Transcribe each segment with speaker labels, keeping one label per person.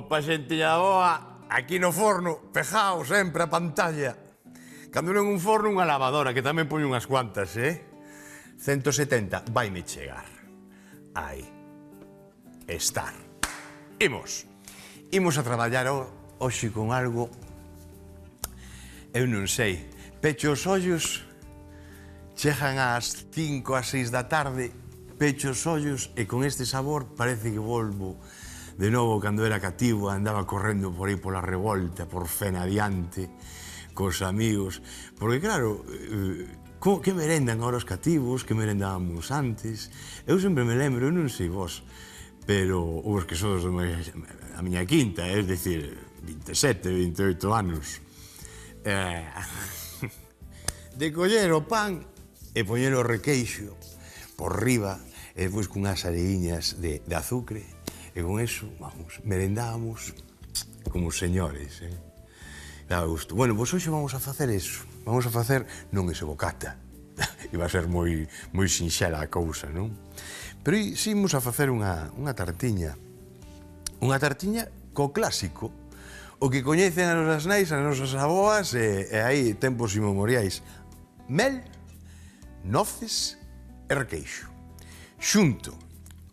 Speaker 1: Opa, xentilla boa, aquí no forno, pejao sempre a pantalla. Cando non un forno, unha lavadora, que tamén poño unhas cuantas, 170, vaime chegar. Aí. Estar. Imos a traballar hoxe con algo, eu non sei, pecho os ollos, chegan ás 5, ás 6 da tarde, pecho os ollos e con este sabor parece que volvo de novo cando era cativo, andaba correndo por aí pola revolta, por Fena adiante, cos amigos, porque claro, que merendan ahora os cativos, que merendábamos antes, eu sempre me lembro, eu non sei vos, pero os que sodes a miña quinta, é dicir, 27, 28 anos, de coller o pan e poñer o requeixo por riba, e despois cunhas areiñas de azucre, e con eso, vamos, merendábamos como señores, Daba gusto. Bueno, pois hoxe vamos a facer eso. Vamos a facer, non ese bocata, iba a ser moi sinxela a cousa, non? Pero si imos a facer unha tartiña. Unha tartiña co clásico, o que coñecen as nosas nais, as nosas aboas, e aí tempos inmemoriais. Mel, noces e requeixo. Xunto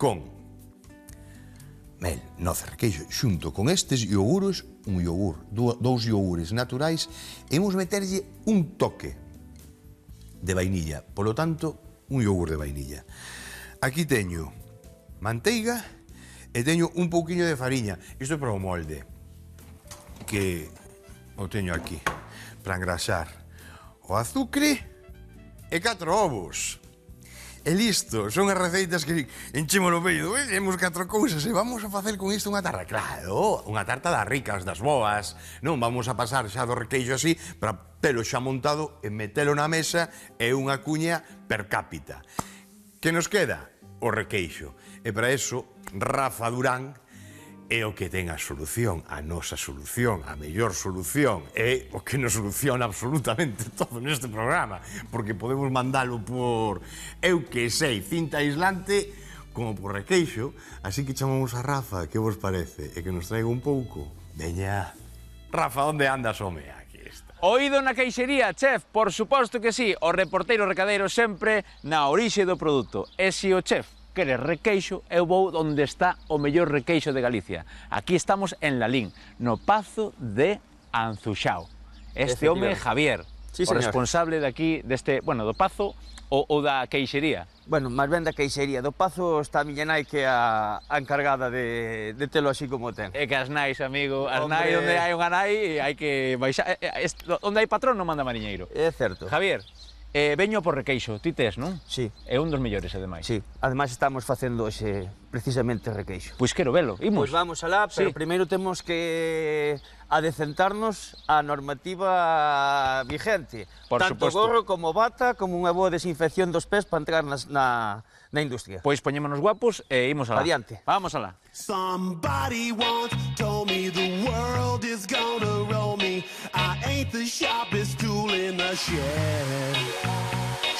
Speaker 1: con mel, noces, requeixo, xunto con estes iogures, un iogur, dous iogures naturais, e imos meterlle un toque de vainilla, polo tanto, un iogur de vainilla. Aquí teño manteiga e teño un pouquiño de fariña. Isto é para o molde, que o teño aquí, para engrasar o azucre e 4 ovos. E listo, son as receitas que enchemos o peito, temos 4 cousas e vamos a facer con isto unha tarta. Claro, unha tarta das ricas, das boas, non vamos a pasar xa do requeixo así para telo xa montado e metelo na mesa e unha cuña per cápita. Que nos queda? O requeixo. E para eso, Rafa Durán é o que ten a solución, a nosa solución, a mellor solución, é o que nos soluciona absolutamente todo neste programa, porque podemos mandalo por, eu que sei, cinta aislante, como por requeixo, así que chamamos a Rafa, que vos parece? E que nos traiga un pouco. Veña, Rafa, onde andas, home? Aquí está.
Speaker 2: Oído na queixería, chef, por suposto que sí, o reporteiro recadeiro sempre na orixe do produto. E se o chef quere requeixo, eu vou onde está o mellor requeixo de Galicia. Aquí estamos en Lalín, no Pazo de Anzuxao. Este home, Javier,
Speaker 3: sí,
Speaker 2: o responsable de aquí, deste, bueno, do Pazo ou da queixería.
Speaker 3: Bueno, máis ben da queixería. Do Pazo está a miña nai que é a encargada de telo así como ten.
Speaker 2: É que as nais, amigo, as nai, onde hai unha nai, hai que baixar. Onde hai patrón non manda mariñeiro.
Speaker 3: É certo.
Speaker 2: Javier, veño por requeixo, ti tes, non?
Speaker 3: Sí.
Speaker 2: É un dos mellores, ademais.
Speaker 3: Sí, ademais estamos facendo hoxe precisamente requeixo.
Speaker 2: Pois quero velo, imos.
Speaker 3: Pois vamos alá, pero
Speaker 2: sí.
Speaker 3: primeiro temos que adecentarnos á normativa vigente.
Speaker 2: Por
Speaker 3: tanto
Speaker 2: suposto.
Speaker 3: gorro como bata, como unha boa desinfección dos pés para entrar na industria.
Speaker 2: Pois poñémonos guapos e imos alá.
Speaker 3: Adiante.
Speaker 2: Vamos alá.
Speaker 4: Somebody once told me the world is gonna roll me. I ain't the sharpest tool in the shed.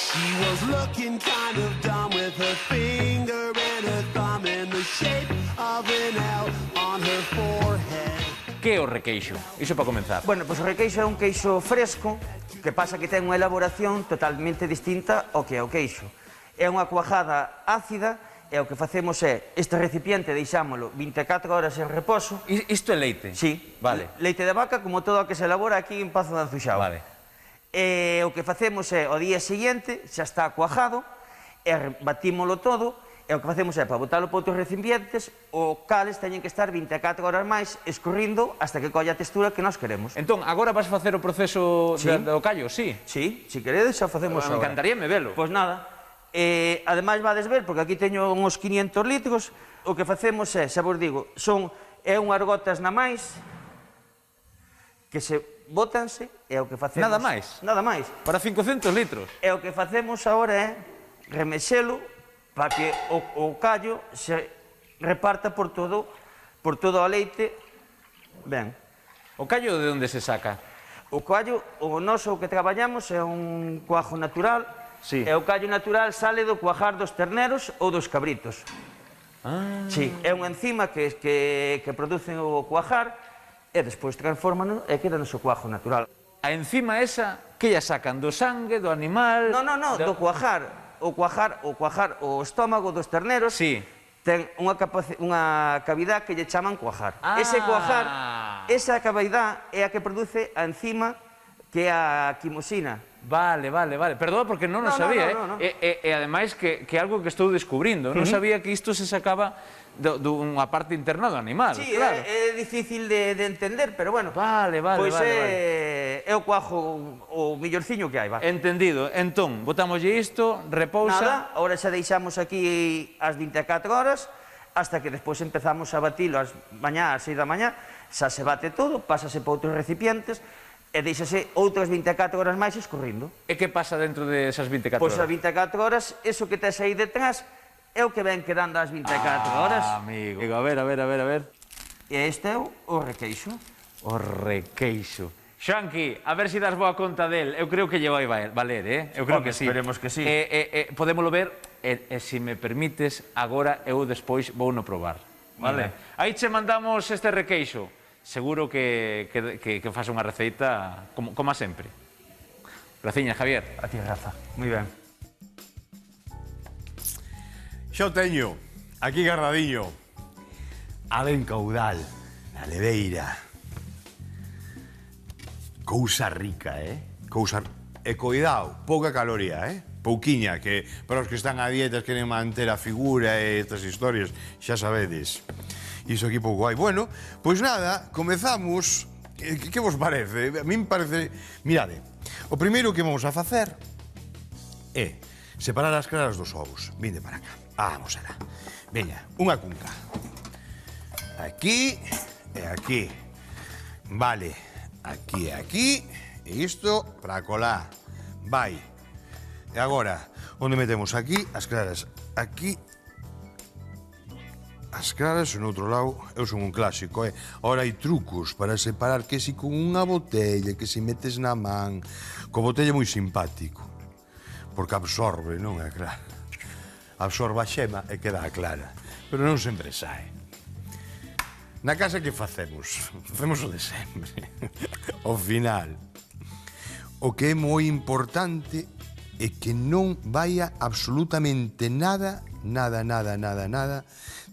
Speaker 4: She was looking kind of dumb with her finger and her thumb in the shape of an L on her forehead.
Speaker 2: Que é o requeixo? Iso para comenzar.
Speaker 3: Bueno, pois o requeixo é un queixo fresco, que pasa que ten unha elaboración totalmente distinta ao que é o queixo. É unha cuajada ácida, e o que facemos é, este recipiente deixámolo 24 horas en reposo.
Speaker 2: Isto é leite?
Speaker 3: Sí.
Speaker 2: Vale.
Speaker 3: Leite de vaca, como todo o que se elabora aquí en Pazo de Anzuxao.
Speaker 2: Vale.
Speaker 3: E o que facemos é, o día seguinte, xa está cuajado, e batímolo todo, e o que facemos é, para botalo para outros recipientes, o cales teñen que estar 24 horas máis escorrindo hasta que colla a textura que nós queremos.
Speaker 2: Entón, agora vas facer o proceso
Speaker 3: Sí.
Speaker 2: do callo, sí?
Speaker 3: Sí, se queredes xa facemos
Speaker 2: Me
Speaker 3: agora.
Speaker 2: encantaríame velo.
Speaker 3: Pois nada, ademais vades ver, porque aquí teño uns 500 litros, o que facemos é, xa vos digo, é unhas gotas na máis, que se bótanse, e o que facemos...
Speaker 2: Nada máis?
Speaker 3: Nada máis.
Speaker 2: Para 500 litros.
Speaker 3: E o que facemos agora é remexelo para que o callo se reparta por todo o leite. Ben.
Speaker 2: O callo de onde se saca?
Speaker 3: O callo, o noso que traballamos é un cuajo natural.
Speaker 2: Sí.
Speaker 3: E o callo natural sale do cuajar dos terneros ou dos cabritos. Sí, é unha enzima que produce o cuajar e despois transforman e queda no seu cuajo natural.
Speaker 2: A enzima esa, que ya sacan do sangue, do animal...
Speaker 3: No, do cuajar. O cuajar, o estómago dos terneros ten unha cavidade que lle chaman cuajar. Ese cuajar, esa cavidade é a que produce a enzima que é a quimosina.
Speaker 2: Vale. Perdón, porque non o sabía, e ademais que é algo que estou descubrindo. Non sabía que isto se sacaba dunha parte interna do animal.
Speaker 3: Sí, é difícil de entender, pero bueno.
Speaker 2: Vale.
Speaker 3: Pois é o cuajo o millorciño que hai, va.
Speaker 2: Entendido. Entón, botámoslle isto, repousa...
Speaker 3: Nada, ahora xa deixamos aquí as 24 horas, hasta que despois empezamos a batilo ás 6 da mañá, xa se bate todo, pásase para outros recipientes, e deixase outras 24 horas máis escorrindo.
Speaker 2: E que pasa dentro desas 24 horas?
Speaker 3: Pois as 24 horas, eso que tes aí detrás, é o que ven quedando as 24 horas.
Speaker 2: Amigo. A ver.
Speaker 3: E este é o requeixo.
Speaker 2: O requeixo. Xoanqui, a ver se das boa conta del. Eu creo que lle vai valer, Eu creo que sí.
Speaker 3: Esperemos que sí.
Speaker 2: Podémolo ver, e se me permites, agora eu despois vou no probar. Vale? Aí che mandamos este requeixo. Seguro que faz unha receita como a sempre. Graciña, Javier.
Speaker 3: A ti, Rafa. Moi ben.
Speaker 1: Xo teño, aquí guardadiño, ave en caudal, na leveira. Cousa rica, Cousa... E coidado, pouca caloría, Pouquiña, que para os que están a dietas queren manter a figura e estas historias, xa sabedes. Iso aquí pouco hai. Bueno, pois nada, comezamos. Que vos parece? A min parece... Mirade, o primeiro que vamos a facer é separar as claras dos ovos. Vinde para cá. Vamos alá. Veña, unha cunca. Aquí e aquí. Vale, aquí e aquí. E isto para colar. Vai. E agora, onde metemos aquí as claras? Aquí. As claras, en outro lado, eu son un clásico, Ora hai trucos para separar que si con unha botella, que si metes na man. Co botella moi simpático. Porque absorbe, non é claro? Absorbe a xema e queda a clara. Pero non sempre sae. Na casa que facemos? Facemos o de sempre. Ao final. O que é moi importante é que non vaya absolutamente nada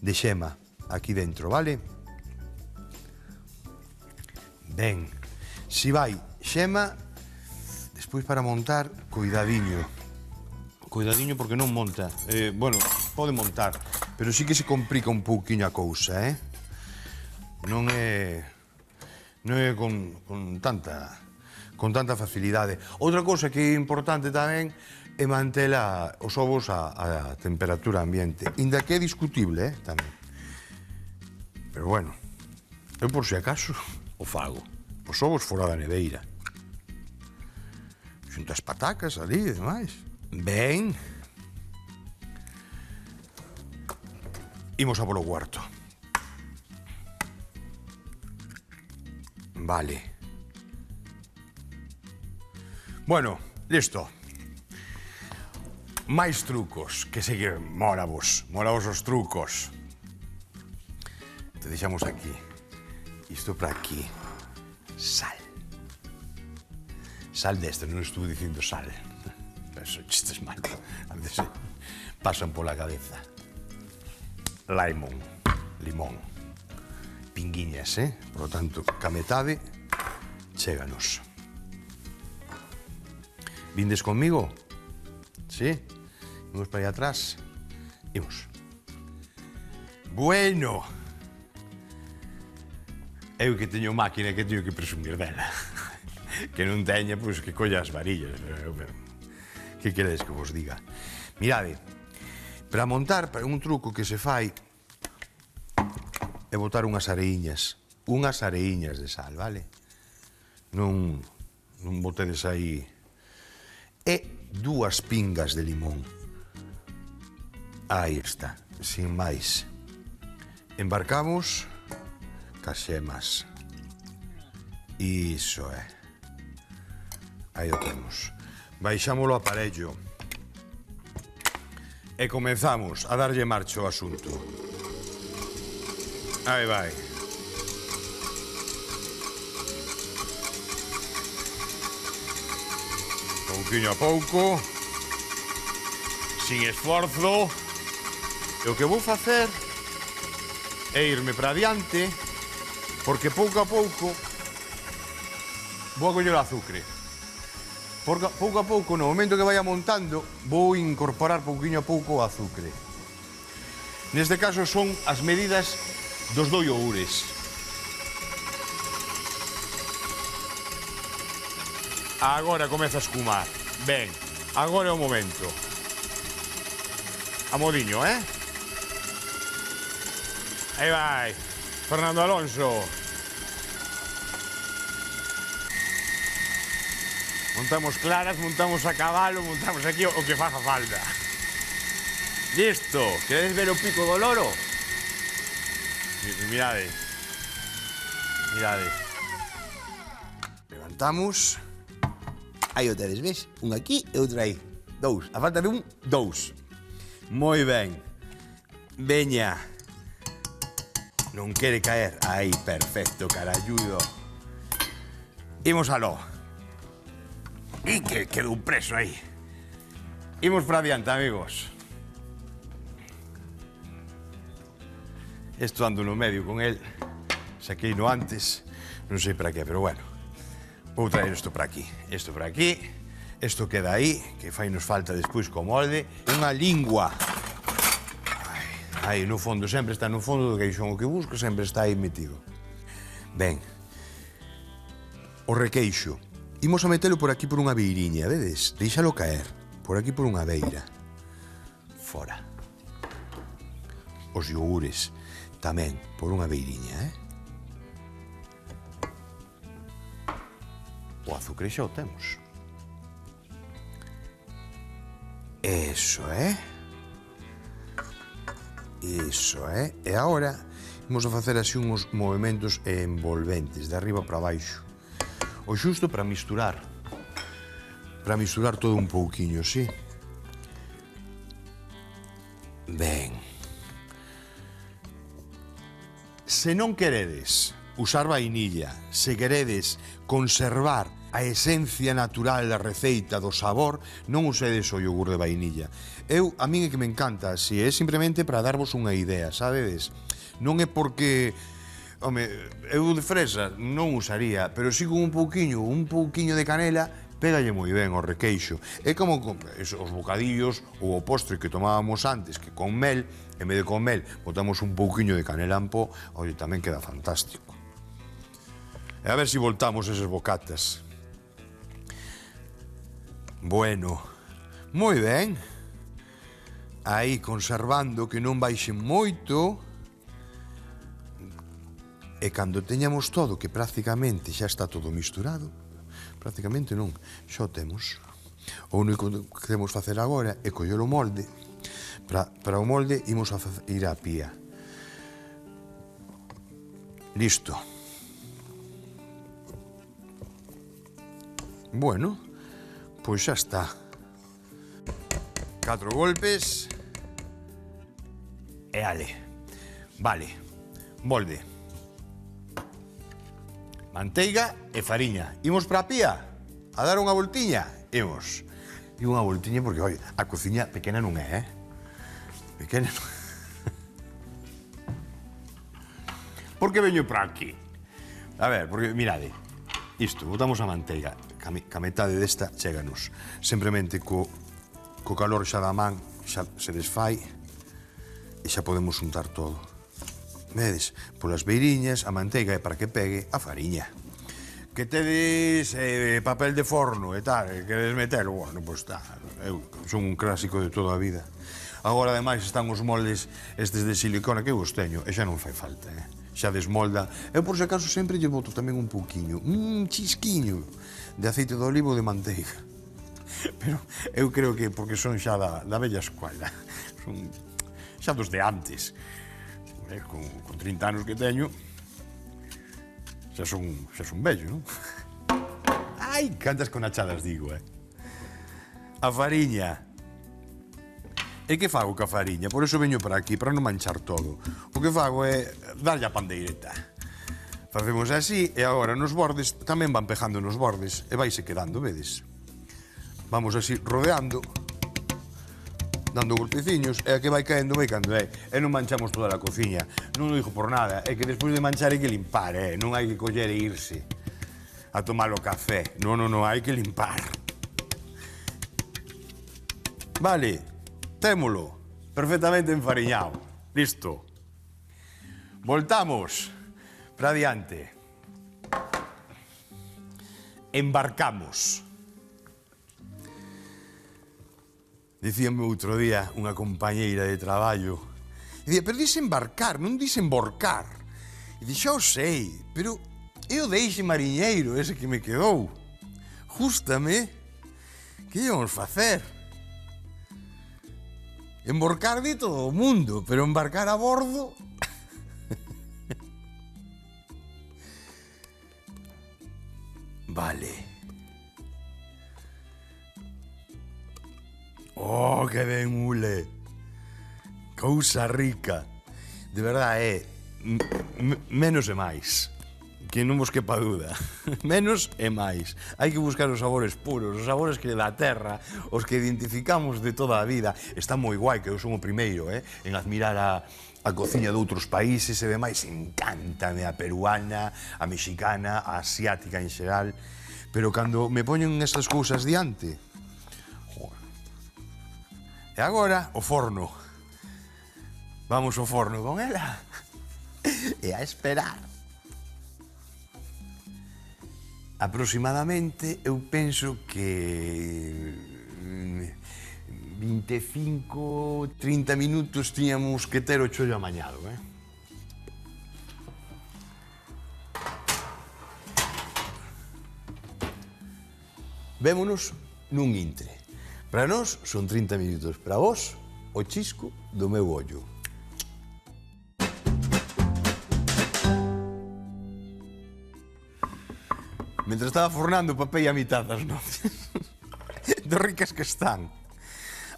Speaker 1: de xema aquí dentro, vale? Ben, si vai xema, despois para montar, cuidadiño. Cuidadiño porque non monta. Bueno, pode montar, pero sí que se complica un pouquiño a cousa, Non é con tanta facilidade. Outra cousa que é importante tamén é mantela os ovos a temperatura ambiente. Inda que é discutible, tamén. Pero bueno, eu por si acaso o fago. Os ovos fora da neveira. Xunto as patacas ali e demais. Ben. Imos a polo cuarto. Vale. Bueno, listo. Máis trucos, que seguir, mola vos os trucos. Te deixamos aquí. Isto para aquí. Sal. Sal deste, non estuve dicindo sal. Eso, chistes malos. A veces pasan pola cabeza. Limón. Pinguiñas, Por lo tanto, cametade, chéganos. Vindes conmigo? Sí? Imos para aí atrás? Imos. Bueno. Eu que teño máquina que teño que presumir dela. Que non teña, pois, que colla as varillas. Que queredes que vos diga? Mirade, para montar, para un truco que se fai é botar unhas areiñas de sal, vale? Non botedes aí. E 2 pingas de limón. Aí está, sin máis. Embarcamos cas xemas. Iso é. Aí o temos. Baixámolo ao aparello. E comenzamos a darlle marcha ao asunto. Aí vai. Pouquinho a pouco. Sin esforzo. E o que vou facer é irme para adiante, porque pouco a pouco vou a coller o azucre. Pouco a pouco, no momento que vaya montando, vou incorporar pouquinho a pouco o azucre. Neste caso son as medidas dos 2 iogures. Agora comeza a escumar. Ben, agora é o momento. A modiño, Aí vai, Fernando Alonso. Montamos claras, montamos a cabalo, montamos aquí o que faga falta. Listo. Queredes ver o pico do loro? Mirade. Mirade. Levantamos. Aí o tedes, ves? Un aquí e outro aí. 2. A falta de un, 2. Moi ben. Veña. Non quere caer. Aí, perfecto, caralludo. Imos aló. E que quedou preso aí. Imos para adiante, amigos. Esto ando no medio con él. Saquei no antes. Non sei para qué, pero bueno. Vou traer isto para aquí. Isto para aquí. Isto queda aí, que fai nos falta despois co molde. Unha lingua. Aí, no fondo, sempre está no fondo do queixón. O que busco sempre está aí metido. Ben. O requeixo. Imos a metelo por aquí por unha beiriña, vedes? Deixalo caer. Por aquí por unha beira. Fora. Os iogures tamén por unha beiriña, O azucre xa o temos. Eso, Iso, E agora imos a facer así uns movimentos envolventes, de arriba para baixo. O xusto para misturar todo un pouquiño, sí? Ben. Se non queredes usar vainilla, se queredes conservar a esencia natural da receita, do sabor, non usedes o yogur de vainilla. A min é que me encanta así, é simplemente para darvos unha idea, sabedes? Non é porque... Home, eu de fresa non usaría, pero si con un pouquiño de canela, pégalle moi ben o requeixo. É como os bocadillos ou o postre que tomábamos antes, que con mel, en vez de con mel, botamos un pouquiño de canela en pó, oye, tamén queda fantástico. E a ver se voltamos eses bocatas. Bueno, moi ben. Aí conservando que non baixen moito. E cando teñamos todo, que prácticamente xa está todo misturado, prácticamente non, xa o temos. O único que temos facer agora é coller o molde. Para o molde imos a ir á pía. Listo. Bueno, pois xa está. 4 golpes. E ale. Vale. Molde. Manteiga e fariña. Imos para a pía a dar unha voltiña. Imos. E unha voltiña porque, oi, a cociña pequena non é, Pequena non é. Por que veño para aquí? A ver, porque, mirade, isto, botamos a manteiga, ca metade desta chéganos. Simplemente co calor xa da man, xa se desfai e xa podemos untar todo. Vedes, polas beiriñas, a manteiga é para que pegue a fariña. Que tedes papel de forno e tal, e queres metelo, bueno, pois está. Eu son un clásico de toda a vida. Agora, ademais, están os moldes estes de silicona que eu os teño, e xa non fai falta, Xa desmolda. Eu, por se acaso, sempre lle boto tamén un pouquiño, un chisquiño de aceite de olivo ou de manteiga. Pero eu creo que porque son xa da bella escuela. Son xa dos de antes. Con 30 anos que teño, xa son vello, non? Ai, cantas conachadas digo, A fariña. E que fago ca fariña? Por eso veño para aquí, para non manchar todo. O que fago é darlle a pandeireta. Facemos así, e agora nos bordes, tamén van pejando nos bordes, e vaise quedando, vedes? Vamos así, rodeando, dando golpeciños, e a que vai caendo, e non manchamos toda a cociña. Non o digo por nada, é que despois de manchar hai que limpar, non hai que coller e irse a tomar o café. Non, hai que limpar. Vale. Témolo perfectamente enfariñado. Listo. Voltamos para adiante. Embarcamos. Dicíame outro día unha compañeira de traballo. Dicía, pero dice embarcar, non dice emborcar. E dixo, eu sei, pero eu deixe mariñeiro ese que me quedou. Jústame. Que íamos facer? Emborcar de todo o mundo, pero embarcar a bordo... Vale. Oh, que ben ule. Cousa rica. De verdade, menos e máis. Que non vos quepa dúda. Menos e máis. Hai que buscar os sabores puros, os sabores que da terra, os que identificamos de toda a vida. Está moi guai, que eu son o primeiro, en admirar a cociña de outros países, e demais, encántame a peruana, a mexicana, a asiática en xeral, pero cando me poñen esas cousas diante... E agora, o forno. Vamos ao forno con ela. E a esperar. Aproximadamente, eu penso que 25, 30 minutos tiñamos que ter o chollo amañado, Vémonos nun intre. Para nós son 30 minutos, para vos, o chisco do meu ollo. Mentre estaba fornando o papel a mitad das noces. Do ricas que están.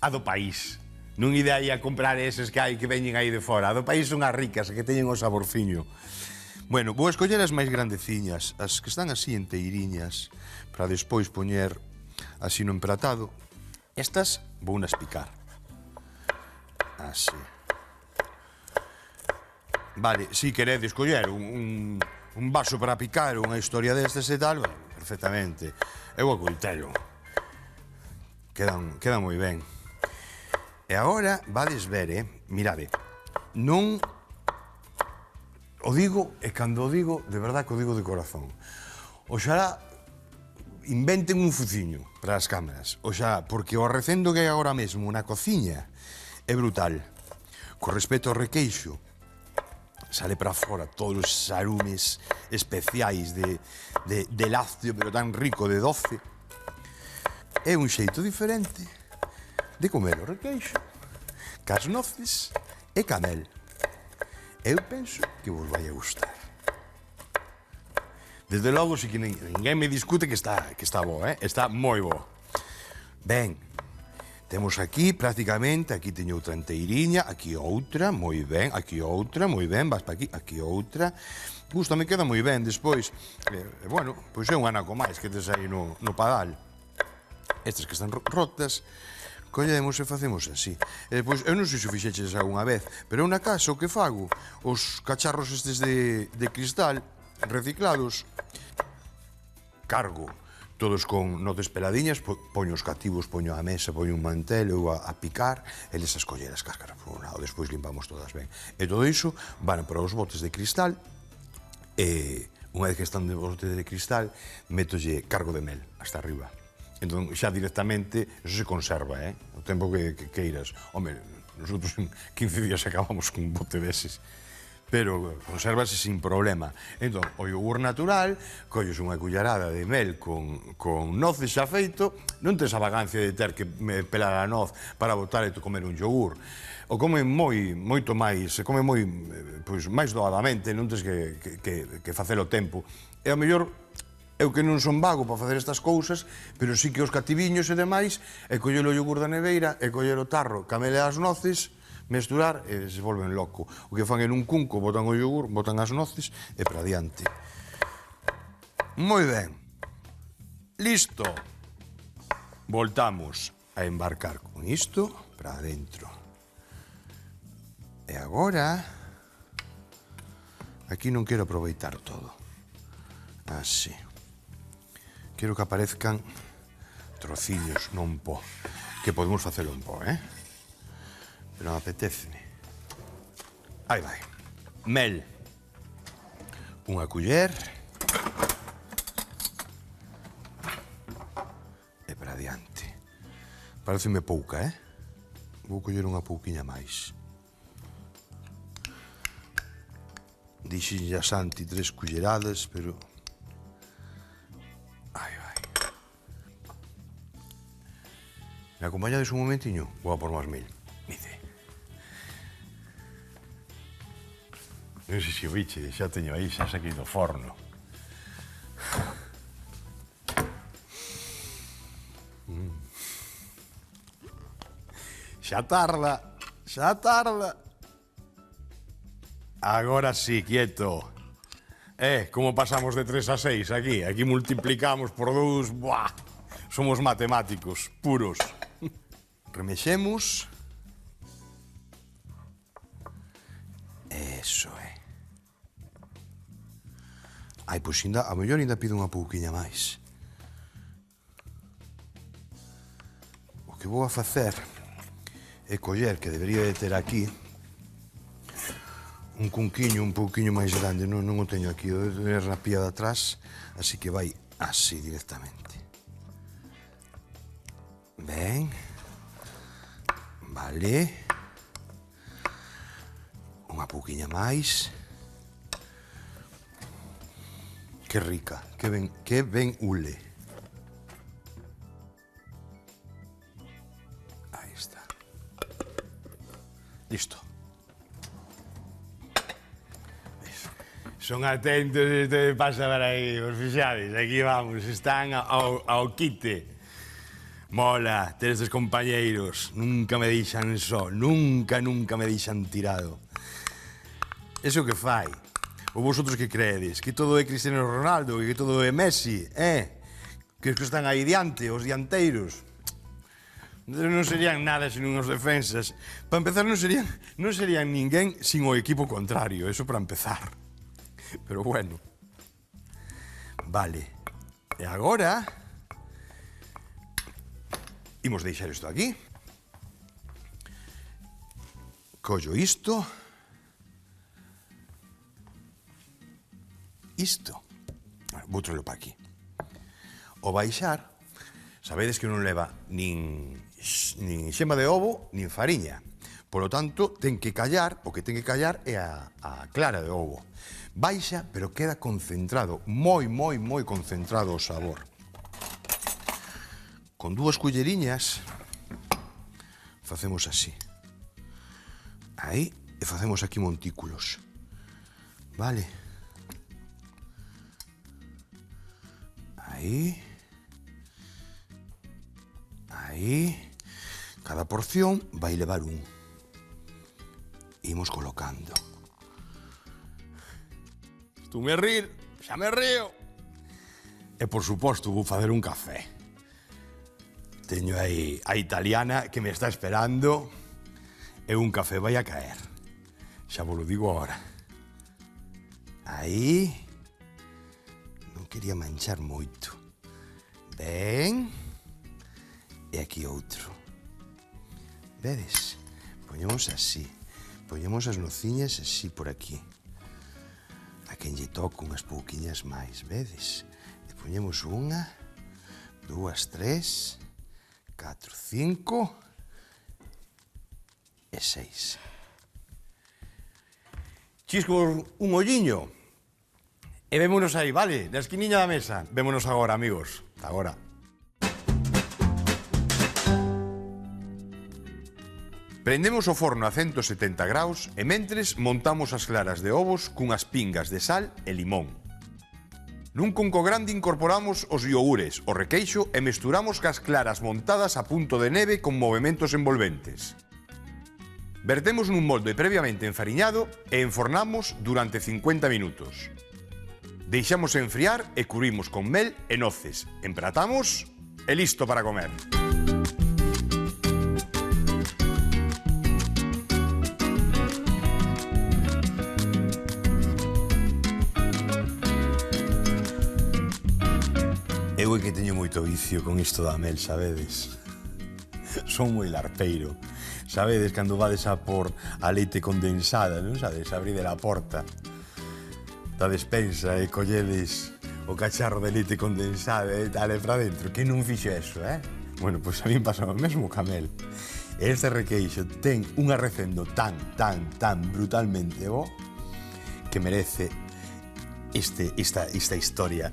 Speaker 1: A do país. Non ide aí a comprar eses que hai que veñen aí de fora. A do país son as ricas, que teñen o saborciño. Bueno, vou escoller as máis grandeciñas, as que están así enteiriñas, para despois poñer así no empratado. Estas vou nas picar. Así. Vale, si queredes coller un vaso para picar, unha historia destes e tal, bueno, perfectamente. Eu ocultelo. Quedan moi ben. E agora, vades ver, mirade, non o digo, e cando o digo, de verdad que o digo de corazón. Oxalá inventen un fuciño para as cámaras. Oxalá, porque o recendo que hai agora mesmo na cociña é brutal. Con respecto ao requeixo, sale para fora todos os arumes especiais de lácteo, pero tan rico de doce. É un xeito diferente de comer o requeixo, cas noces e canel. Eu penso que vos vai a gustar. Desde logo, se que ninguén me discute que está bo, está moi bo. Ben, temos aquí, prácticamente, aquí teño outra enteiriña, aquí outra, moi ben, aquí outra, moi ben, vas para aquí outra. Gústame, queda moi ben, despois, bueno, pois é un anaco máis que tes aí no padal. Estas que están rotas, collemos e facemos así. E despois, eu non sei se fixeches algunha vez, pero eu na casa o que fago, os cacharros estes de cristal reciclados, cargo todos con noces peladiñas, poño os cativos, poño a mesa, poño un mantel, eu a picar, eles a escoller as cáscaras por un lado, despois limpamos todas ben. E todo iso van para os botes de cristal, e unha vez que están de botes de cristal, metolle cargo de mel hasta arriba. Entón, xa directamente, eso se conserva, o tempo que queiras. Home, nosotros en 15 días acabamos con un bote deses. Pero consérvase sin problema. Entón, o yogur natural, colles unha cullerada de mel con noces xa feito, non tes a vagancia de ter que pelar a noz para botar e comer un yogur. O come moito máis, se come máis doadamente, non tes que facelo tempo. E ao mellor Eu que non son vago para facer estas cousas, pero sí que os cativiños e demais, e coller o yogur da neveira, e coller o tarro, camele as noces, mesturar, e se volven loco. O que fan en un cunco, botan o yogur, botan as noces, e para adiante. Moi ben. Listo. Voltamos a embarcar con isto para adentro. E agora, aquí non quero aproveitar todo. Así. Quero que aparezcan trocillos, non po. Que podemos facelo en po, Pero me apeteceme. Aí vai. Mel. Unha culler. E para adiante. Pareceme pouca, Vou coller unha pouquiña máis. Dixenlle a Santi 3 culleradas, pero... Me acompañades un momentiño? Vou a por máis mil. Dice. Non sei se o biche, xa teño aí, xa saquei do forno. Xa tarda, xa tarda. Agora sí, quieto. Como pasamos de 3 a 6 aquí? Aquí multiplicamos por 2, buah, somos matemáticos puros. Remexemos. Eso é. Ai, pois a mellor ainda pido unha pouquiña máis. O que vou a facer é coller, que debería de ter aquí, un cunquiño un pouquiño máis grande. Non o teño aquí, o de ter na pía de atrás, así que vai así directamente. Ben. Vale. Unha pouquiña máis. Que rica, que ben ule. Aí está. Listo. Son atentos, isto pasa por aí, os fixades, aquí vamos, están ao quite. Mola, ter estes compañeiros, nunca me deixan só, nunca me deixan tirado. Eso que fai? Ou vosotros que creedes? Que todo é Cristiano Ronaldo, que todo é Messi, Que os que están aí diante, os dianteiros. Non serían nada sin uns defensas. Para empezar, non serían ninguén sin o equipo contrario, eso para empezar. Pero bueno. Vale. E agora... imos deixar isto aquí. Collo isto. Isto. Vou traelo para aquí. O baixar, sabedes que non leva nin xema de ovo, nin fariña. Por lo tanto, ten que callar, o que ten que callar é a clara de ovo. Baixa, pero queda concentrado, moi concentrado o sabor. Con 2 culleriñas facemos así. Aí, e facemos aquí montículos. Vale? Aí. Aí. Cada porción vai levar un. Imos colocando. Estume a rir, xa me río. E, por suposto, vou facer un café. Teño aí a italiana que me está esperando e un café vai a caer. Xa vos lo digo agora. Aí. Non quería manchar moito. Ben. E aquí outro. Vedes? Poñemos así. Poñemos as nociñas así por aquí. A quen lle toco unhas pouquiñas máis, vedes? E poñemos unha, 2, 3, 4, 5 e 6. Chisco un olliño e vémonos aí, vale? Na esquiniña da mesa. Vémonos agora, amigos. Hasta agora. Prendemos o forno a 170 graus e mentres montamos as claras de ovos cunhas pingas de sal e limón. Nun conco grande incorporamos os iogures, o requeixo e mesturamos cas claras montadas a punto de neve con movementos envolventes. Vertemos nun molde previamente enfariñado e enfornamos durante 50 minutos. Deixamos enfriar e cubrimos con mel e noces. Empratamos e listo para comer. Eu é que teño moito vicio con isto da mel, sabedes? Son moi larpeiro. Sabedes, cando vades a por a leite condensada, non sabes? Abride a porta da despensa e colledes o cacharro de leite condensada e dale pra dentro. Que non fixo eso, eh? Bueno, pois a mí pasa o mesmo ca mel. Este requeixo ten un arrecendo tan brutalmente bo que merece esta historia.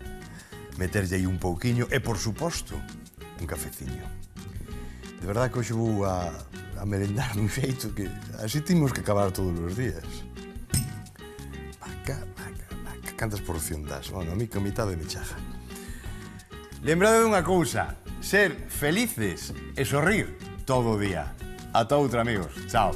Speaker 1: Meterlle aí un pouquiño e, por suposto, un cafeciño. De verdad que hoxe vou a merendar dun xeito que así timos que acabar todos os días. Vaca, cantas porción das? Bueno, a mí que a mitad me chaja. Lembrade dunha cousa, ser felices e sorrir todo o día. Ata outra, amigos. Chao.